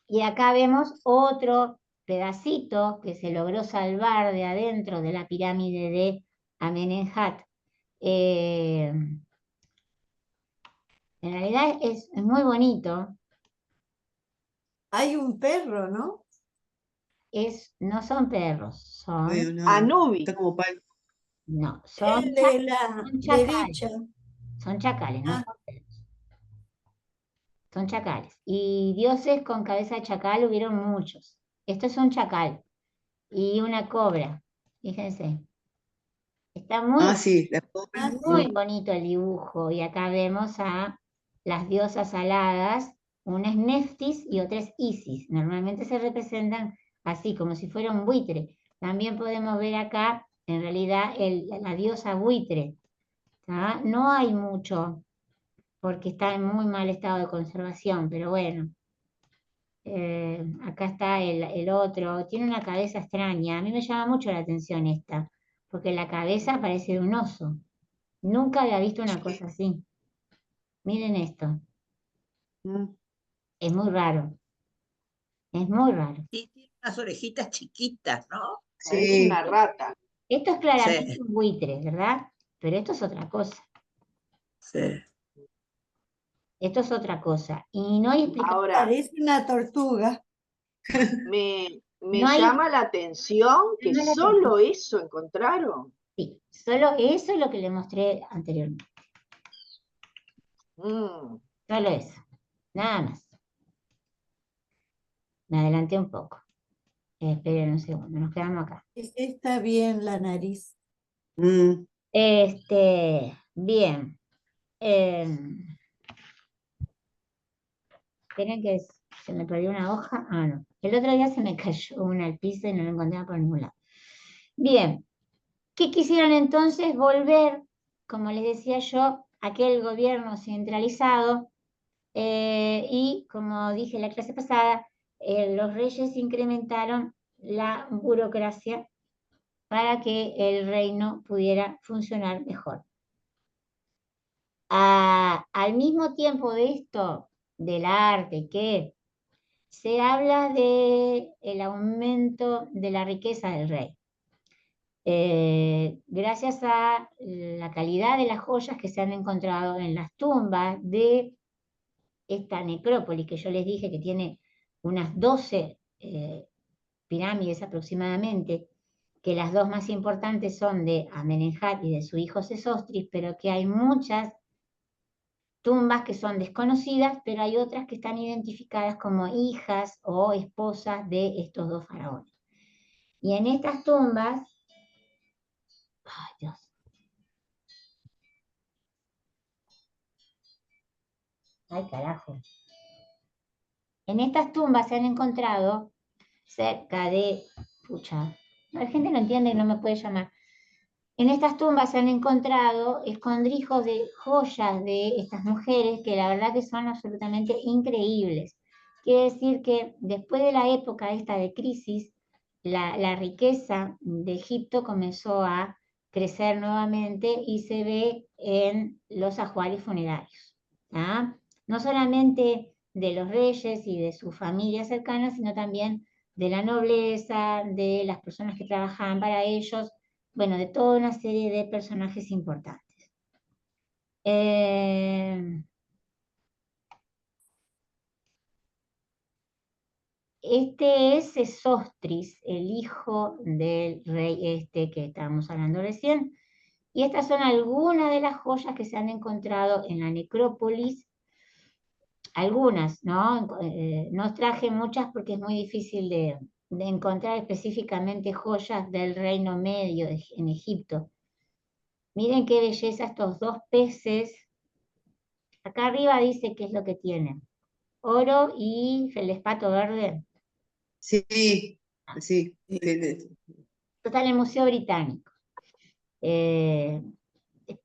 Y acá vemos otro pedacito que se logró salvar de adentro de la pirámide de Amenemhat. En realidad es muy bonito. Hay un perro, ¿no? No son perros, son... Anubis. Está como No, son El de la chacales. derecha. Son chacales, no Ah. son perros. Son chacales. Y dioses con cabeza de chacal hubieron muchos. Esto es un chacal y una cobra. Fíjense. Está sí, la cobra. muy bonito el dibujo. Y acá vemos a las diosas aladas. Una es Neftis y otra es Isis. Normalmente se representan así, como si fuera un buitre. También podemos ver acá, en realidad, la diosa buitre. ¿Tá? No hay mucho, porque está en muy mal estado de conservación, pero bueno. Acá está el otro. Tiene una cabeza extraña. A mí me llama mucho la atención esta, porque la cabeza parece de un oso. Nunca había visto una cosa así. Miren esto. Es muy raro. Es muy raro. Sí, tiene unas orejitas chiquitas, ¿no? Parece una rata. Esto es claramente Sí. un buitre, ¿verdad? Pero esto es otra cosa. Sí. Esto es otra cosa. Y no hay explicación. Ahora, Parece una tortuga. me No hay- llama la atención que llama la solo eso encontraron. Sí, solo eso es lo que le mostré anteriormente. Mm. Solo eso. Nada más. Me adelanté un poco. Esperen un segundo, nos quedamos acá. Está bien la nariz. Bien. Esperen que se me perdió una hoja. Ah, no. El otro día se me cayó una al piso y no la encontraba por ningún lado. Bien. ¿Qué quisieron entonces? Volver, como les decía yo, aquel gobierno centralizado y, como dije en la clase pasada, los reyes incrementaron la burocracia para que el reino pudiera funcionar mejor. Al mismo tiempo de esto, del arte, que se habla del aumento de la riqueza del rey. Gracias a la calidad de las joyas que se han encontrado en las tumbas de esta necrópolis que yo les dije que tiene unas 12 pirámides aproximadamente, que las dos más importantes son de Amenemhat y de su hijo Sesostris, pero que hay muchas tumbas que son desconocidas, pero hay otras que están identificadas como hijas o esposas de estos dos faraones. Y en estas tumbas, ay Dios, ay carajo, en estas tumbas se han encontrado cerca de, pucha, la gente no entiende y no me puede llamar. En estas tumbas se han encontrado escondrijos de joyas de estas mujeres que la verdad que son absolutamente increíbles. Quiere decir que después de la época esta de crisis, la riqueza de Egipto comenzó a crecer nuevamente y se ve en los ajuares funerarios. ¿Ah? No solamente de los reyes y de sus familias cercanas, sino también de la nobleza, de las personas que trabajaban para ellos, bueno, de toda una serie de personajes importantes. Este es Sesostris, el hijo del rey este que estábamos hablando recién. Y estas son algunas de las joyas que se han encontrado en la necrópolis. Algunas, ¿no? No traje muchas porque es muy difícil de encontrar específicamente joyas del Reino Medio en Egipto. Miren qué belleza estos dos peces. Acá arriba dice qué es lo que tienen. Oro y feldespato verde. Sí, sí. Esto está en el Museo Británico. Es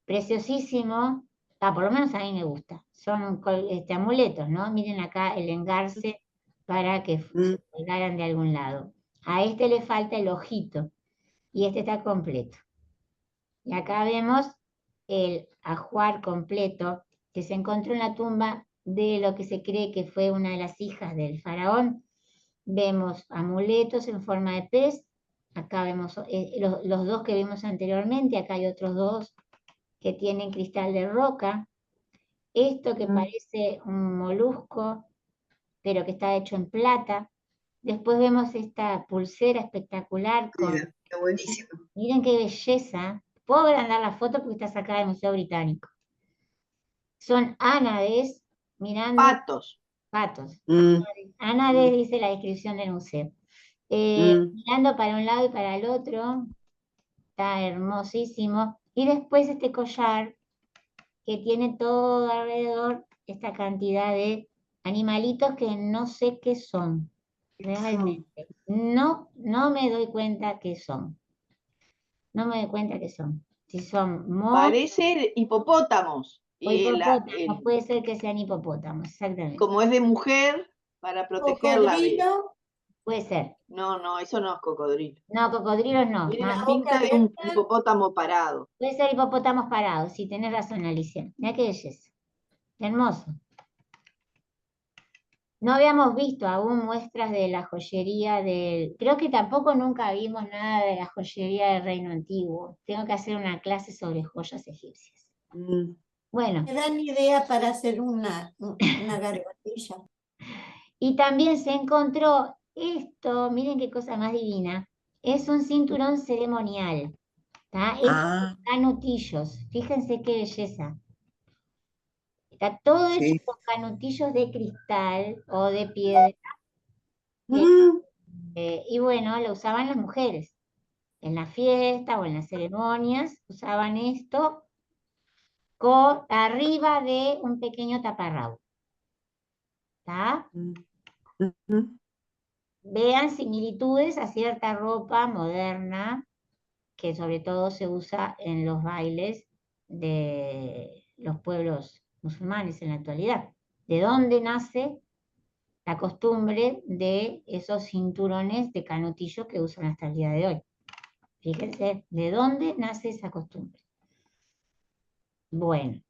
preciosísimo. Por lo menos a mí me gusta. Son amuletos, ¿no? Miren acá el engarce para que se colgaran de algún lado. A este le falta el ojito y este está completo. Y acá vemos el ajuar completo que se encontró en la tumba de lo que se cree que fue una de las hijas del faraón. Vemos amuletos en forma de pez. Acá vemos los dos que vimos anteriormente. Acá hay otros dos que tienen cristal de roca. Esto que parece un molusco, pero que está hecho en plata. Después vemos esta pulsera espectacular con... Mira, qué buenísimo. Miren qué belleza. Puedo agrandar la foto porque está sacada del Museo Británico. Son ánades mirando... Patos. Ánades dice la descripción del museo. Mirando para un lado y para el otro. Está hermosísimo. Y después este collar que tiene todo alrededor esta cantidad de animalitos que no sé qué son. Realmente. No me doy cuenta qué son. No me doy cuenta qué son. Si son Parece hipopótamos. o hipopótamos, puede ser que sean hipopótamos, exactamente. Como es de mujer, para protegerla de... Puede ser. No, eso no es cocodrilo. No, cocodrilos no. Tiene la pinta de un hipopótamo parado. Puede ser hipopótamos parados, sí, tenés razón, Alicia. Mira qué belleza. Hermoso. No habíamos visto aún muestras de la joyería del... Creo que tampoco nunca vimos nada de la joyería del Reino Antiguo. Tengo que hacer una clase sobre joyas egipcias. Bueno. Me dan idea para hacer una gargantilla. Y también se encontró esto, miren qué cosa más divina, es un cinturón ceremonial. ¿Está? Canutillos, fíjense qué belleza. Está todo hecho con canutillos de cristal o de piedra. Y bueno, lo usaban las mujeres. En la fiesta o en las ceremonias usaban esto arriba de un pequeño taparrabo. ¿Está? Vean similitudes a cierta ropa moderna que sobre todo se usa en los bailes de los pueblos musulmanes en la actualidad. ¿De dónde nace la costumbre de esos cinturones de canutillo que usan hasta el día de hoy? Fíjense, ¿de dónde nace esa costumbre? Bueno.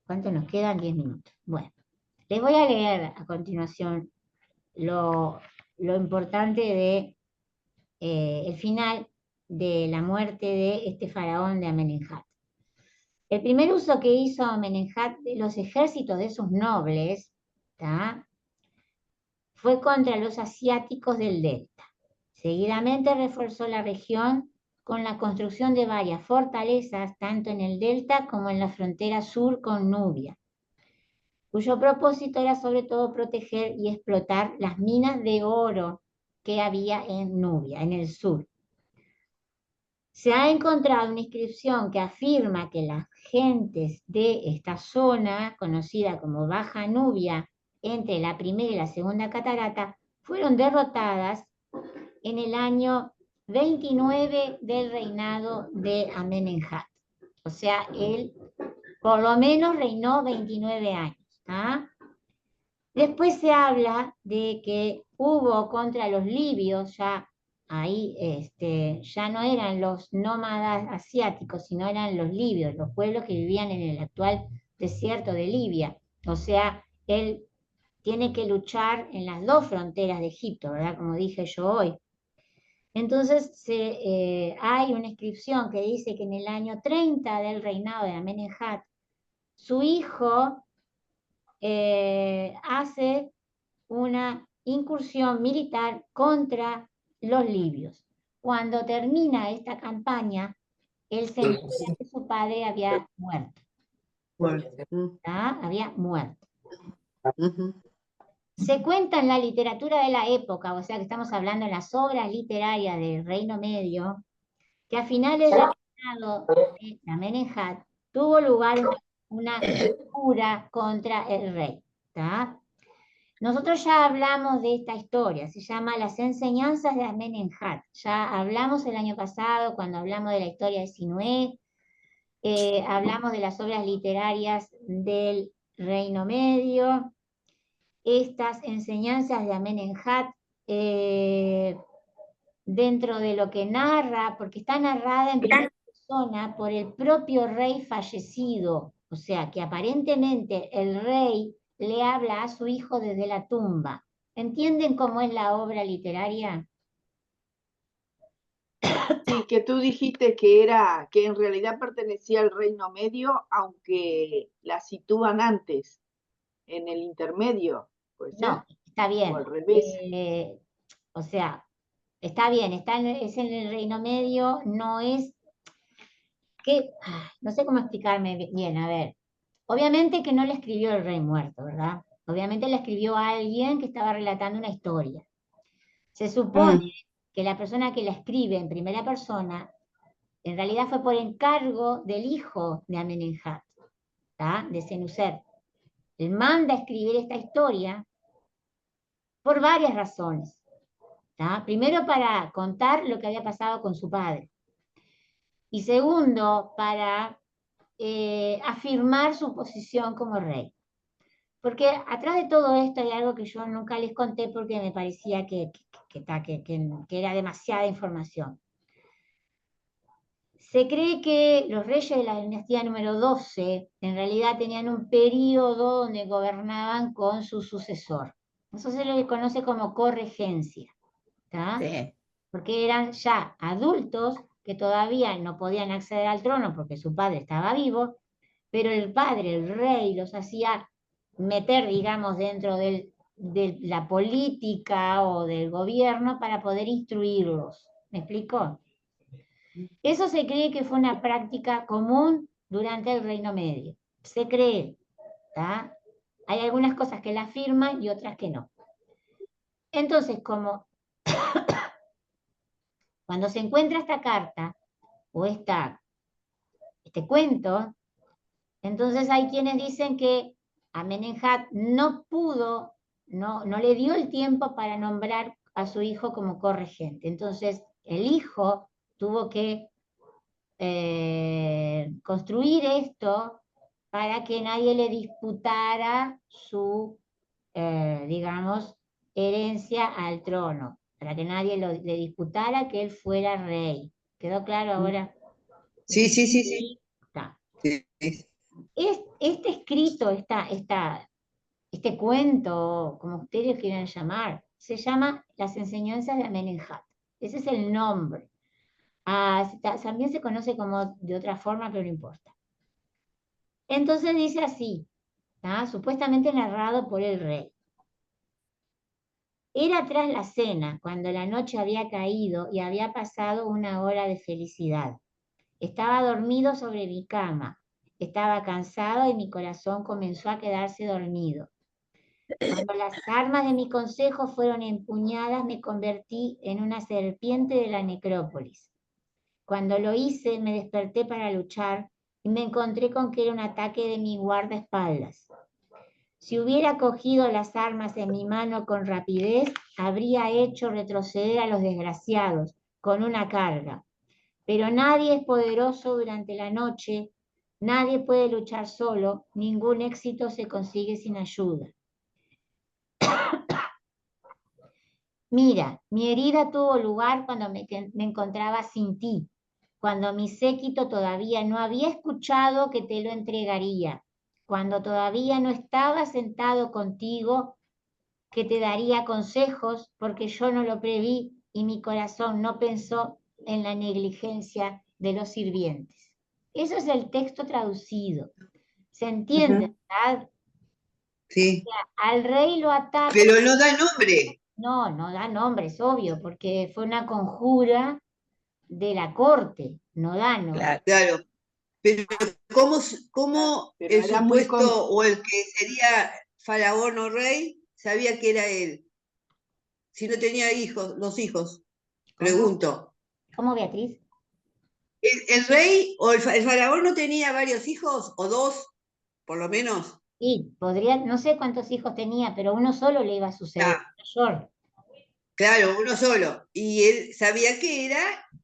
¿Cuánto nos quedan? 10 minutos. Bueno, les voy a leer a continuación lo importante de el final de la muerte de este faraón de Amenemhat. El primer uso que hizo Amenemhat de los ejércitos de sus nobles, ¿tá?, fue contra los asiáticos del delta. Seguidamente reforzó la región con la construcción de varias fortalezas, tanto en el delta como en la frontera sur con Nubia, cuyo propósito era sobre todo proteger y explotar las minas de oro que había en Nubia, en el sur. Se ha encontrado una inscripción que afirma que las gentes de esta zona, conocida como Baja Nubia, entre la primera y la segunda catarata, fueron derrotadas en el año 29 del reinado de Amenemhat. O sea, él por lo menos reinó 29 años. ¿Ah? Después se habla de que hubo contra los libios, ya ahí ya no eran los nómadas asiáticos, sino eran los libios, los pueblos que vivían en el actual desierto de Libia. O sea, él tiene que luchar en las dos fronteras de Egipto, ¿verdad? Como dije yo hoy. Entonces hay una inscripción que dice que en el año 30 del reinado de Amenemhat, su hijo hace una incursión militar contra los libios. Cuando termina esta campaña, él se entera que su padre había muerto. Había muerto. Se cuenta en la literatura de la época, o sea que estamos hablando en las obras literarias del Reino Medio, que a finales del reinado de Amenemhat tuvo lugar una conjura contra el rey. Nosotros ya hablamos de esta historia, se llama Las enseñanzas de Amenemhat. Ya hablamos el año pasado cuando hablamos de la historia de Sinué, hablamos de las obras literarias del Reino Medio. Estas enseñanzas de Amenemhat, dentro de lo que narra, porque está narrada en primera persona por el propio rey fallecido, o sea que aparentemente el rey le habla a su hijo desde la tumba. ¿Entienden cómo es la obra literaria? Sí, que tú dijiste que en realidad pertenecía al Reino Medio, aunque la sitúan antes, en el intermedio, ¿puede ser? No, está bien. O al revés. O sea, está bien, es en el Reino Medio, no es que, no sé cómo explicarme bien, a ver. Obviamente que no le escribió el rey muerto, ¿verdad? Obviamente le escribió a alguien que estaba relatando una historia. Se supone que la persona que la escribe en primera persona, en realidad fue por encargo del hijo de Amenemhat, de Senusert. Él manda a escribir esta historia por varias razones. Primero, para contar lo que había pasado con su padre. Y segundo, para afirmar su posición como rey. Porque atrás de todo esto hay algo que yo nunca les conté porque me parecía que era demasiada información. Se cree que los reyes de la dinastía número 12 en realidad tenían un periodo donde gobernaban con su sucesor. Eso se le conoce como corregencia. Sí. Porque eran ya adultos que todavía no podían acceder al trono porque su padre estaba vivo, pero el padre, el rey, los hacía meter, digamos, dentro de la política o del gobierno para poder instruirlos. ¿Me explico? Eso se cree que fue una práctica común durante el Reino Medio. Se cree. Hay algunas cosas que la afirman y otras que no. Entonces, como cuando se encuentra esta carta o este cuento, entonces hay quienes dicen que Amenemhat no pudo, no le dio el tiempo para nombrar a su hijo como corregente. Entonces el hijo tuvo que construir esto para que nadie le disputara su, digamos, herencia al trono, para que nadie le disputara que él fuera rey. ¿Quedó claro ahora? Sí, sí, sí, sí. Está. Sí. Este escrito, este cuento, como ustedes quieran llamar, se llama Las enseñanzas de Amenemhat. Ese es el nombre. También se conoce como de otra forma, pero no importa. Entonces dice así, supuestamente narrado por el rey. Era tras la cena, cuando la noche había caído y había pasado una hora de felicidad. Estaba dormido sobre mi cama. Estaba cansado y mi corazón comenzó a quedarse dormido. Cuando las armas de mi consejo fueron empuñadas, me convertí en una serpiente de la necrópolis. Cuando lo hice, me desperté para luchar y me encontré con que era un ataque de mi guardaespaldas. Si hubiera cogido las armas en mi mano con rapidez, habría hecho retroceder a los desgraciados con una carga. Pero nadie es poderoso durante la noche, nadie puede luchar solo, ningún éxito se consigue sin ayuda. Mira, mi herida tuvo lugar cuando me encontraba sin ti, cuando mi séquito todavía no había escuchado que te lo entregaría, cuando todavía no estaba sentado contigo, que te daría consejos porque yo no lo preví y mi corazón no pensó en la negligencia de los sirvientes. Eso es el texto traducido. ¿Se entiende, verdad? Sí, Al rey lo ataca. pero no da nombre. No, no da nombre, es obvio, porque fue una conjura de la corte, no da nombre. Claro. Claro. Pero ¿cómo Pero el era muy supuesto o el que sería faraón o rey sabía que era él? Si no tenía hijos, los hijos. Pregunto. ¿Cómo, Beatriz? ¿El rey o el faraón no tenía varios hijos? ¿O dos, por lo menos? Sí, podría, no sé cuántos hijos tenía, pero uno solo le iba a suceder, Ah, mayor. claro, uno solo. Y él sabía que era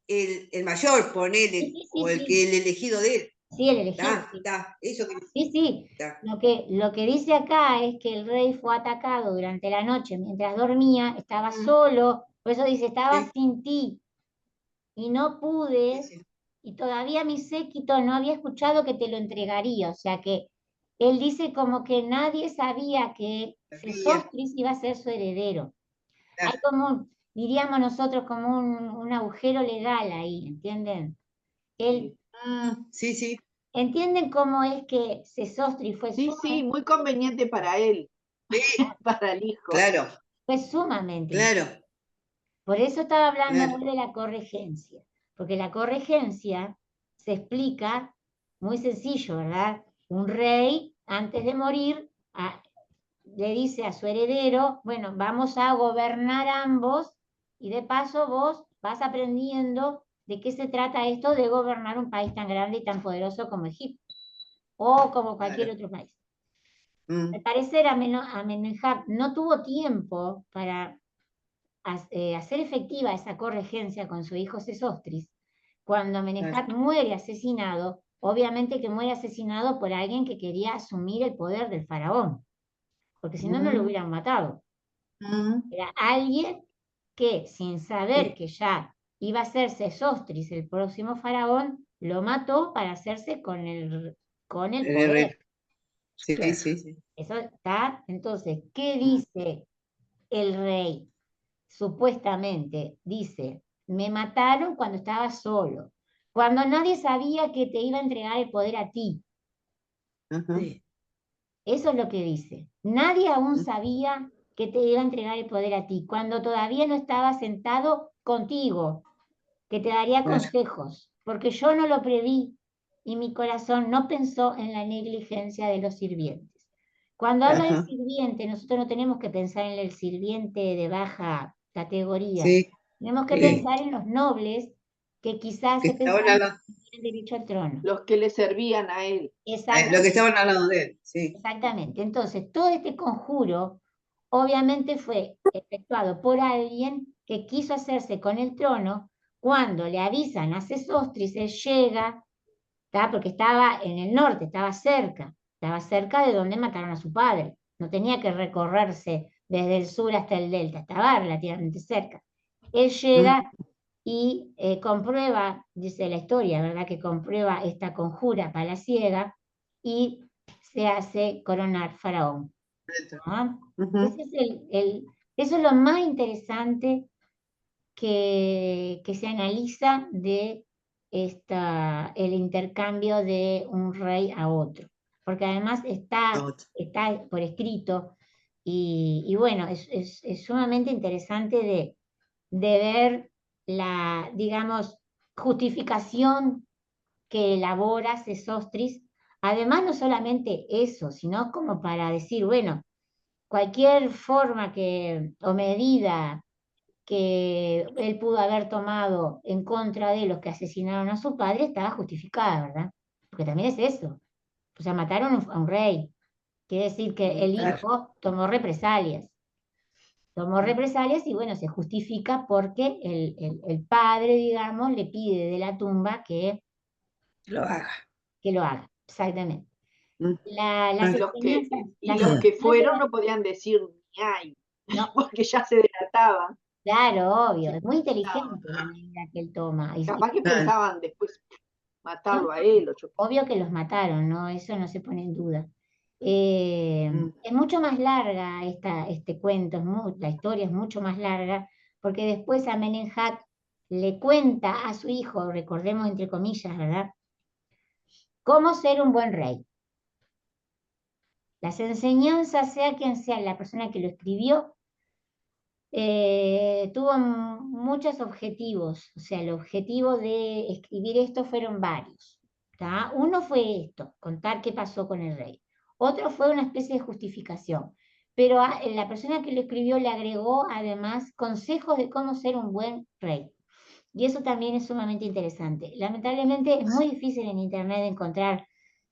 el mayor, ponele, Sí, o el sí. elegido de él. Sí, el elegido. Está, eso que Sí. está. Lo que dice acá es que el rey fue atacado durante la noche mientras dormía, estaba solo, por eso dice, estaba Sí. sin ti y no pude, Sí. y todavía mi séquito no había escuchado que te lo entregaría, o sea que él dice como que nadie sabía que Sesostris iba a ser su heredero. Hay como, diríamos nosotros, como un agujero legal ahí, ¿entienden? Él, Sí. ¿entienden cómo es que Sesostris fue Sí, muy conveniente para él, para el hijo. Claro, fue sumamente? claro. Por eso estaba hablando Claro. hoy de la corregencia, porque la corregencia se explica muy sencillo, ¿verdad? Un rey, antes de morir, le dice a su heredero, bueno, vamos a gobernar ambos y de paso vos vas aprendiendo de qué se trata esto de gobernar un país tan grande y tan poderoso como Egipto o como cualquier Claro. otro país. Mm, Al parecer, Amenhotep no tuvo tiempo para hacer efectiva esa corregencia con su hijo Sesostris. Cuando Amenhotep muere asesinado, obviamente que muere asesinado por alguien que quería asumir el poder del faraón, porque si no, no lo hubieran matado. Era alguien que, sin saber que ya iba a ser Sesostris el próximo faraón, lo mató para hacerse con el poder. Sí, Claro. sí. Eso está. Entonces, ¿qué dice el rey? Supuestamente, dice, me mataron cuando estaba solo, cuando nadie sabía que te iba a entregar el poder a ti. Ajá. Sí. Eso es lo que dice. Nadie aún sabía que te iba a entregar el poder a ti, cuando todavía no estaba sentado contigo, que te daría Claro. consejos, porque yo no lo preví y mi corazón no pensó en la negligencia de los sirvientes. Cuando habla del Ajá. sirviente, nosotros no tenemos que pensar en el sirviente de baja categoría, Sí, tenemos que sí. pensar en los nobles que quizás Que se estaban pensaban al que tenían derecho al trono. Los que le servían a él. lo que estaban al lado de él, sí. Exactamente. Entonces, todo este conjuro obviamente fue efectuado por alguien que quiso hacerse con el trono. Cuando le avisan a Sesostris, él llega, ¿tá? Porque estaba en el norte, estaba cerca de donde mataron a su padre. No tenía que recorrerse desde el sur hasta el delta, estaba relativamente cerca. Él llega y comprueba, dice la historia, ¿verdad? Que comprueba esta conjura palaciega y se hace coronar faraón. ¿No? Ese es eso es lo más interesante que se analiza de el intercambio de un rey a otro, porque además está por escrito y bueno, es sumamente interesante de ver la, digamos, justificación que elabora Sesostris. Además, no solamente eso, sino como para decir, bueno, cualquier forma o medida que él pudo haber tomado en contra de los que asesinaron a su padre estaba justificada, ¿verdad? Porque también es eso. O sea, mataron a un rey. Quiere decir que el Claro. hijo tomó represalias. Tomó represalias y bueno, se justifica porque el padre, digamos, le pide de la tumba que Lo haga. lo haga. Exactamente. Las Ah. enseñanzas, Y los que fueron no podían decir ni ay, no, porque ya se delataban. claro, obvio, es muy No, inteligente la medida que él toma. capaz que Claro. pensaban después matarlo a él. Obvio que los mataron, ¿no? Eso no se pone en duda. Mm. Es mucho más larga este cuento, la historia es mucho más larga, porque después Amenemhat le cuenta a su hijo, recordemos entre comillas, ¿verdad?, cómo ser un buen rey. Las enseñanzas, sea quien sea la persona que lo escribió, tuvo muchos objetivos. O sea, el objetivo de escribir esto fueron varios, ¿tá? Uno fue esto, contar qué pasó con el rey. Otro fue una especie de justificación. Pero la persona que lo escribió le agregó además consejos de cómo ser un buen rey. Y eso también es sumamente interesante. Lamentablemente es muy difícil en internet encontrar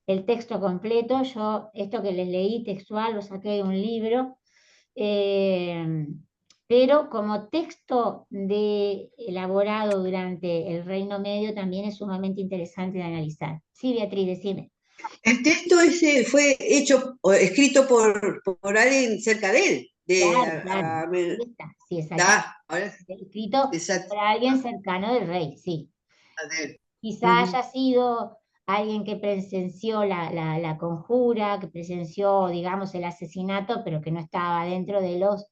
el texto completo. Yo esto que les leí textual lo saqué de un libro, pero como texto elaborado durante el Reino Medio también es sumamente interesante de analizar. Sí, Beatriz, decime. El texto ese fue hecho o escrito por alguien cerca de él. Claro. Ahí está. Sí, exacto. Ahora, Escrito exacto. por alguien cercano del rey, sí. De él. Quizá haya sido alguien que presenció la conjura, que presenció, digamos, el asesinato, pero que no estaba dentro de los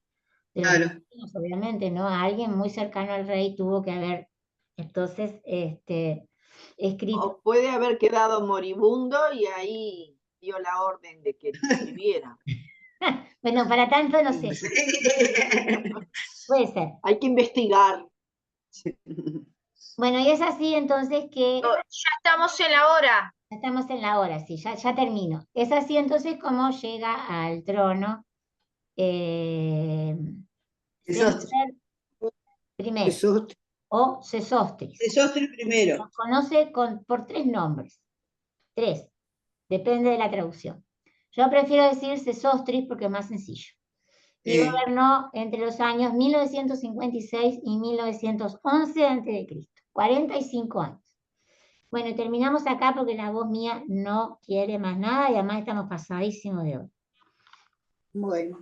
Claro. vecinos, obviamente, ¿no? Alguien muy cercano al rey tuvo que haber, entonces, escrito. O puede haber quedado moribundo y ahí dio la orden de que lo escribiera. Bueno, para tanto no sé. Puede ser. Hay que investigar. Bueno, y es así entonces que... Ya estamos en la hora. Ya estamos en la hora, sí, ya termino. Es así entonces como llega al trono Sesostris. primero, Sesostris. o Sesostris. Sesostris primero. Nos conoce por 3 nombres. 3. Depende de la traducción. Yo prefiero decir Sesostris porque es más sencillo. Y gobernó entre los años 1956 y 1911 a.C. 45 años. Bueno, terminamos acá porque la voz mía no quiere más nada y además estamos pasadísimos de hoy. Bueno.